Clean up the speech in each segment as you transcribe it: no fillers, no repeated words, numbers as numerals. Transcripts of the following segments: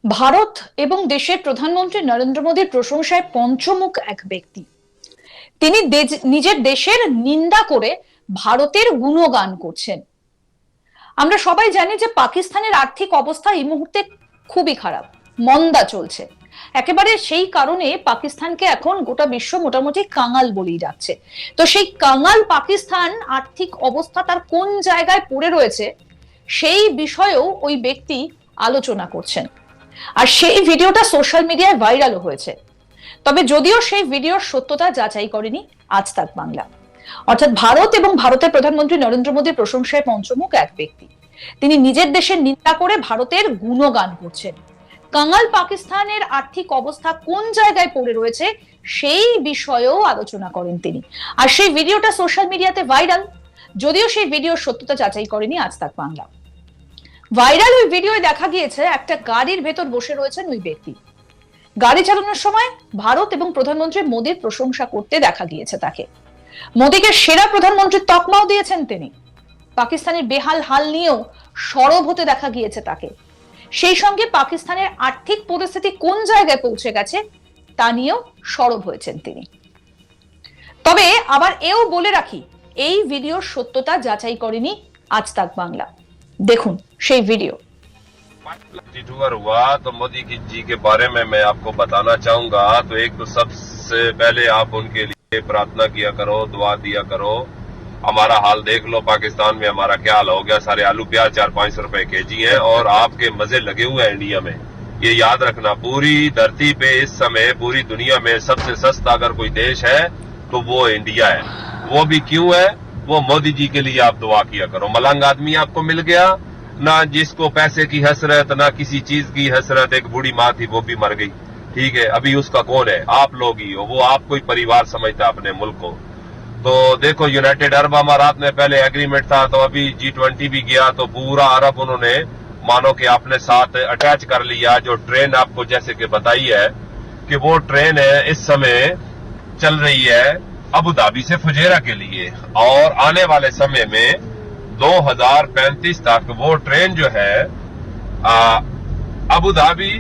ভারত এবং দেশের প্রধানমন্ত্রী নরেন্দ্র মোদীর প্রশংসায় পঞ্চমুখ এক ব্যক্তি। তিনি নিজের দেশের নিন্দা করে ভারতের গুণগান করছেন। আমরা সবাই জানি যে পাকিস্তানের আর্থিক অবস্থা এই মুহূর্তে খুবই খারাপ, মন্দা চলছে। একেবারে সেই কারণে পাকিস্তানকে এখন গোটা বিশ্ব মোটামুটি কাঙাল বলেই ডাকছে। তো সেই কাঙাল পাকিস্তান আর্থিক অবস্থা তার কোন জায়গায় পড়ে রয়েছে সেই বিষয়েও ওই ব্যক্তি আলোচনা করছেন। আর সেই ভিডিওটা সোশ্যাল মিডিয়ায় ভাইরালও হয়েছে। তবে যদিও সেই ভিডিওর সত্যতা যাচাই করেনি আজ তাক বাংলা। অর্থাৎ ভারত এবং ভারতের প্রধানমন্ত্রী নরেন্দ্র মোদীর প্রশংসায় পঞ্চমুখ এক ব্যক্তি। তিনি নিজের দেশের নিন্দা করে ভারতের গুণগান করছেন। কাঙাল পাকিস্তানের আর্থিক অবস্থা কোন জায়গায় পড়ে রয়েছে সেই বিষয়েও আলোচনা করেন তিনি। আর সেই ভিডিওটা সোশ্যাল মিডিয়াতে ভাইরাল, যদিও সেই ভিডিওর সত্যতা যাচাই করেনি আজ তাক বাংলা। ভাইরাল ওই ভিডিওয় দেখা গিয়েছে একটা গাড়ির ভেতর বসে রয়েছেন ওই ব্যক্তি। গাড়ি চালানোর সময় ভারত এবং প্রধানমন্ত্রী মোদীর প্রশংসা করতে দেখা গিয়েছে তাকে। মোদীকে সেরা প্রধানমন্ত্রীর তকমাও দিয়েছেন তিনি। পাকিস্তানের বেহাল হাল নিয়েও সরব হতে দেখা গিয়েছে তাকে। সেই সঙ্গে পাকিস্তানের আর্থিক পরিস্থিতি কোন জায়গায় পৌঁছে গেছে তা নিয়েও সরব হয়েছেন তিনি। তবে আবার এও বলে রাখি, এই ভিডিওর সত্যতা যাচাই করেনি আজ তাক বাংলা। দেখুন সেই ভিডিও। टूर हुआ तो मोदी जी के बारे में मैं आपको बताना चाहूंगा। तो एक तो सबसे पहले आप उनके लिए प्रार्थना किया करो, दुआ दिया करो। हमारा हाल देख लो, पाकिस्तान में हमारा क्या हाल हो गया। सारे आलू प्याज 400-500 रुपए केजी हैं और आपके मजे लगे हुए हैं इंडिया में। ये याद रखना, पूरी धरती पे इस समय पूरी दुनिया में सबसे सस्ता अगर कोई देश है तो वो इंडिया है। वो भी क्यों है? वो मोदी जी के लिए आप दुआ किया करो। मलंग आदमी आपको मिल गया, ना जिसको पैसे की हसरत ना किसी चीज की हसरत। एक बूढ़ी माँ थी वो भी मर गई, ठीक है। अभी उसका कौन है? आप लोग ही हो। वो आपको ही परिवार समझता है अपने मुल्क को। तो देखो, यूनाइटेड अरब अमारात में पहले एग्रीमेंट था, तो अभी G20 भी गया तो पूरा अरब उन्होंने मानो कि अपने साथ अटैच कर लिया। जो ट्रेन आपको जैसे कि बताई है कि वो ट्रेन है इस समय चल रही है अबू धाबी से फुजेरा के लिए, और आने वाले समय में 2035 तक वो ट्रेन जो है अबू धाबी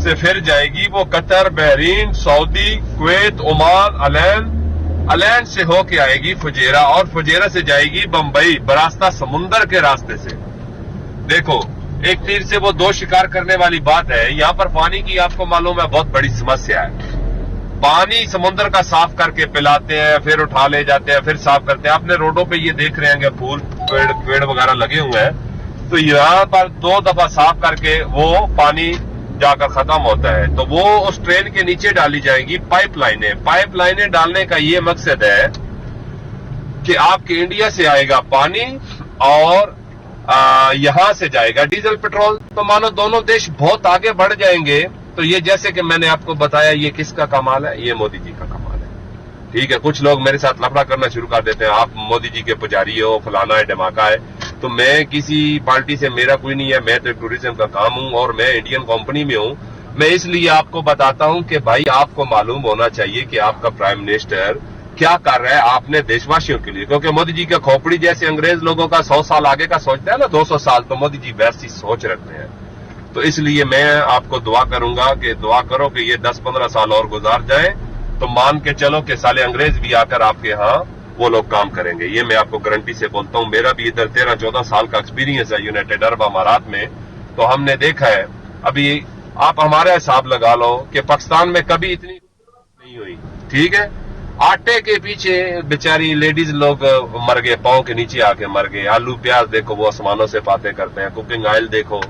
से फिर जाएगी। वो Qatar, Bahrain, Saudi, Kuwait, Oman, Al Ain से होके आएगी फुजेरा, और फुजेरा से जाएगी बंबई बरास्ता समुंदर के रास्ते से। देखो, एक तीर से वो दो शिकार करने वाली बात है। यहाँ पर पानी की आपको मालूम है बहुत बड़ी समस्या है। पानी समुद्र का साफ करके पिलाते हैं, फिर उठा ले जाते हैं, फिर साफ करते हैं। आपने रोडों पे ये देख रहे हैं फूल पेड़ वगैरह लगे हुए हैं। तो यहाँ पर 2 दफा साफ करके वो पानी जाकर खत्म होता है। तो वो उस ट्रेन के नीचे डाली जाएंगी पाइपलाइनें डालने का ये मकसद है कि आपके इंडिया से आएगा पानी और यहां से जाएगा डीजल पेट्रोल। तो मानो दोनों देश बहुत आगे बढ़ जाएंगे। तो ये जैसे कि मैंने आपको बताया, ये किसका कमाल है? ये मोदी जी का कमाल है, ठीक है। कुछ लोग मेरे साथ लफड़ा करना शुरू कर देते हैं, आप मोदी जी के पुजारी हो, फलाना है, धमाका है। तो मैं किसी पार्टी से मेरा कोई नहीं है। मैं तो टूरिज्म का काम हूं और मैं इंडियन कंपनी में हूं। मैं इसलिए आपको बताता हूं कि भाई आपको मालूम होना चाहिए कि आपका प्राइम मिनिस्टर क्या कर रहा है आपने देशवासियों के लिए। क्योंकि मोदी जी का खोपड़ी जैसे अंग्रेज लोगों का 100 साल आगे का सोचता है ना, 200 साल, तो मोदी जी वैसी सोच रखते हैं। तो इसलिए मैं आपको दुआ करूंगा कि दुआ करो कि ये 10-15 साल और गुजार जाए, तो मान के चलो कि साले अंग्रेज भी आकर आपके यहाँ वो लोग काम करेंगे। ये मैं आपको गारंटी से बोलता हूँ। मेरा भी इधर 13-14 साल का एक्सपीरियंस है यूनाइटेड अरब अमारात में। तो हमने देखा है, अभी आप हमारा हिसाब लगा लो कि पाकिस्तान में कभी इतनी नहीं हुई, ठीक है। आटे के पीछे बेचारी लेडीज लोग मर गए, पांव के नीचे आके मर गए। आलू प्याज देखो वो आसमानों से बातें करते हैं। कुकिंग ऑयल देखो,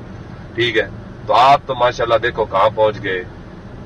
ठीक है। तो आप तो माशाल्लाह देखो कहां पहुंच गए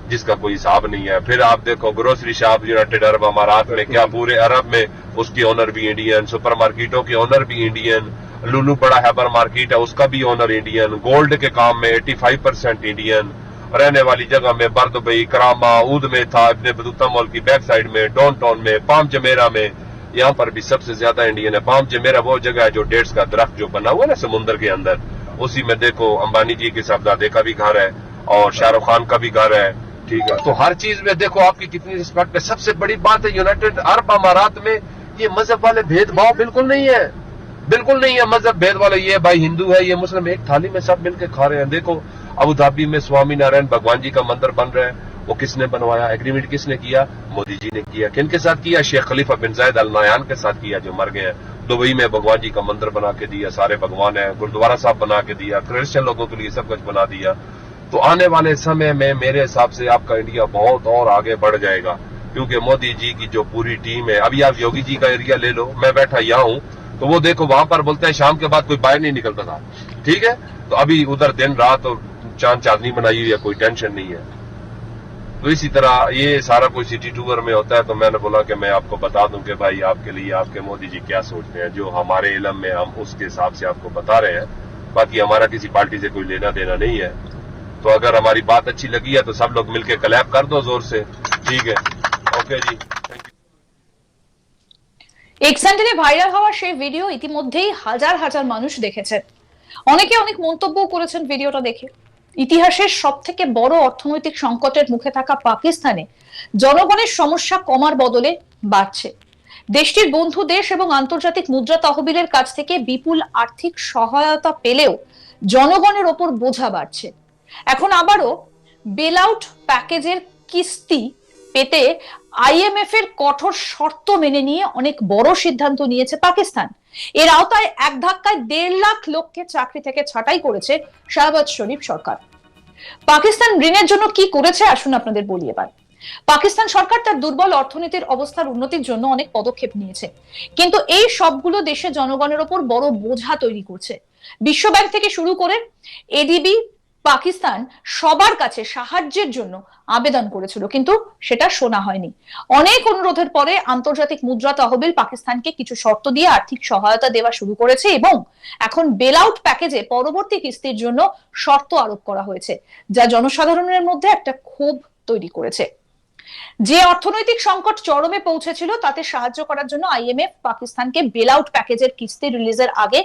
जिसका कोई हिसाब नहीं है। फिर आप देखो ग्रोसरी शॉप यूनाइटेड अरब अमारात में, क्या पूरे अरब में उसकी ओनर भी इंडियन, सुपर मार्केटों के ओनर भी इंडियन, लुलू बड़ा हैबर मार्केट है उसका भी ओनर इंडियन, गोल्ड के काम में 85% इंडियन, रहने वाली जगह में बरदुबई, करामा, ऊद में था, इब्ने बतूता मॉल की बैक साइड में, डाउन टाउन में, पाम जमेरा में, यहाँ पर भी सबसे ज्यादा इंडियन है। पाम जमेरा वो जगह है जो डेट्स का दरख्त जो बना हुआ है ना समुद्र के अंदर, उसी में देखो अंबानी जी के साहबजादे का भी घर है और शाहरुख खान का भी घर है, ठीक है। तो हर चीज में देखो आपकी कितनी रिस्पेक्ट है। सबसे बड़ी बात है यूनाइटेड अरब अमारात में ये मजहब वाले भेदभाव बिल्कुल नहीं है, बिल्कुल नहीं है मजहब भेद वाले। ये भाई हिंदू है, ये मुस्लिम, एक थाली में सब मिलकर खा रहे हैं। देखो अबू धाबी में स्वामी नारायण भगवान जी का मंदिर बन रहा है, वो किसने बनवाया? एग्रीमेंट किसने किया? मोदी जी ने किया। किन के साथ किया? शेख खलीफा बिन जायद अल नायान के साथ किया, जो मर गए हैं। दुबई में भगवान जी का मंदिर बना के दिया, सारे भगवान है, गुरुद्वारा साहब बना के दिया, क्रिश्चियन लोगों के लिए सब कुछ बना दिया। तो आने वाले समय में मेरे हिसाब से आपका इंडिया बहुत और आगे बढ़ जाएगा, क्योंकि मोदी जी की जो पूरी टीम है। अभी आप योगी जी का एरिया ले लो, मैं बैठा यहाँ हूँ, तो वो देखो वहां पर बोलते हैं शाम के बाद कोई बाहर नहीं निकलता था, ठीक है। तो अभी उधर दिन रात और चांद चांदनी बनाई हुई है, कोई टेंशन नहीं है। तो इसी तरह ये सारा कुछ सिटी टूर में होता है। तो मैंने बोला कि मैं आपको बता दूं कि भाई आपके लिए आपके मोदी जी क्या सोचते हैं, जो हमारे इलम में हम उसके हिसाब से आपको बता रहे हैं। बाकी हमारा किसी पार्टी से कोई लेना देना नहीं है। तो अगर हमारी बात अच्छी लगी है तो सब लोग मिलकर क्लैप कर दो जोर से, ठीक है। Okay ji, thank you. এক্সান্টেনে ভাইরাল হওয়া সেই ভিডিও ইতিমধ্যেই হাজার হাজার মানুষ দেখেছেন। অনেকে অনেক মন্তব্য করেছেন ভিডিওটা দেখে। ইতিহাসের সবথেকে বড় অর্থনৈতিক সংকটের মুখে থাকা পাকিস্তানে জনগণের সমস্যা কমার বদলে বাড়ছে। দেশটির বন্ধু দেশ এবং আন্তর্জাতিক মুদ্রা তহবিলের কাছ থেকে বিপুল আর্থিক সহায়তা পেলেও জনগণের ওপর বোঝা বাড়ছে। এখন আবারও বেল আউট প্যাকেজের কিস্তি পেতে আইএমএফ এর কঠোর শর্ত মেনে নিয়ে অনেক বড় সিদ্ধান্ত নিয়েছে পাকিস্তান। এর আওতায় এক ধাক্কায় 1.5 লাখ লোককে চাকরি থেকে ছাঁটাই করেছে শাহবাজ শরীফ সরকার। পাকিস্তান ঋণের জন্য কি করেছে আসুন আপনাদের বলি এবার। পাকিস্তান সরকার তার দুর্বল অর্থনীতির অবস্থার উন্নতির জন্য অনেক পদক্ষেপ নিয়েছে, কিন্তু এই সবগুলো দেশে জনগণের ওপর বড় বোঝা তৈরি করছে। বিশ্বব্যাংক থেকে শুরু করে এডিবি পাকিস্তান সবার কাছে সাহায্যের জন্য আবেদন করেছিল, কিন্তু সেটা শোনা হয়নি। অনেক অনুরোধের পরে আন্তর্জাতিক মুদ্রা তহবিল পাকিস্তানকে কিছু শর্ত দিয়ে আর্থিক সহায়তা দেওয়া শুরু করেছে এবং এখন বেল আউট প্যাকেজে পরবর্তী কিস্তির জন্য শর্ত আরোপ করা হয়েছে, যা জনসাধারণের মধ্যে একটা ক্ষোভ তৈরি করেছে। যে অর্থনৈতিক সংকট চরমে পৌঁছেছিল তাতে সাহায্য করার জন্য আইএমএফ পাকিস্তানকে বেল আউট প্যাকেজের কিস্তি রিলিজের আগে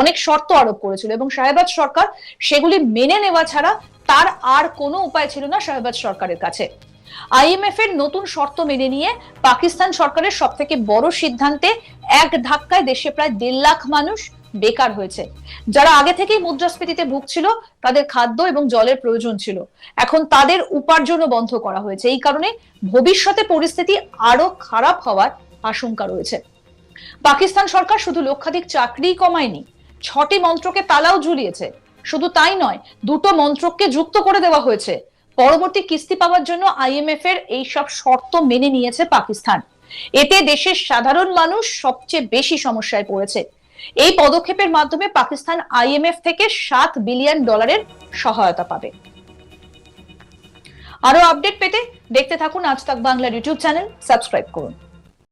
অনেক শর্ত আরোপ করেছিল এবং শাহবাজ সরকার সেগুলি মেনে নেওয়া ছাড়া তার আর কোনো উপায় ছিল না শাহবাজ সরকারের কাছে। আইএমএফ এর নতুন শর্ত মেনে নিয়ে পাকিস্তান সরকারের সবথেকে বড় সিদ্ধান্তে এক ধাক্কায় দেশে প্রায় 1.5 লাখ মানুষ বেকার হয়েছে। যারা আগে থেকেই মুদ্রাস্ফীতিতে ভুগছিল, তাদের খাদ্য এবং জলের প্রয়োজন ছিল, এখন তাদের উপার্জনও বন্ধ করা হয়েছে। এই কারণে ভবিষ্যতে পরিস্থিতি আরো খারাপ হওয়ার আশঙ্কা রয়েছে। পাকিস্তান সরকার শুধু লক্ষাধিক চাকরি কমায়নি, 6টি মন্ত্রকে তালাও ঝুলিয়েছে। শুধু তাই নয়, 2টো মন্ত্রককে যুক্ত করে দেওয়া হয়েছে। পরবর্তী কিস্তি পাওয়ার জন্য আইএমএফ এর এই সব শর্ত মেনে নিয়েছে পাকিস্তান। এতে দেশের সাধারণ মানুষ সবচেয়ে বেশি সমস্যায় পড়েছে। এই পদক্ষেপের মাধ্যমে পাকিস্তান আইএমএফ থেকে $7 বিলিয়ন সহায়তা পাবে। আরো আপডেট পেতে দেখতে থাকুন আজ তাক বাংলার ইউটিউব চ্যানেল, সাবস্ক্রাইব করুন।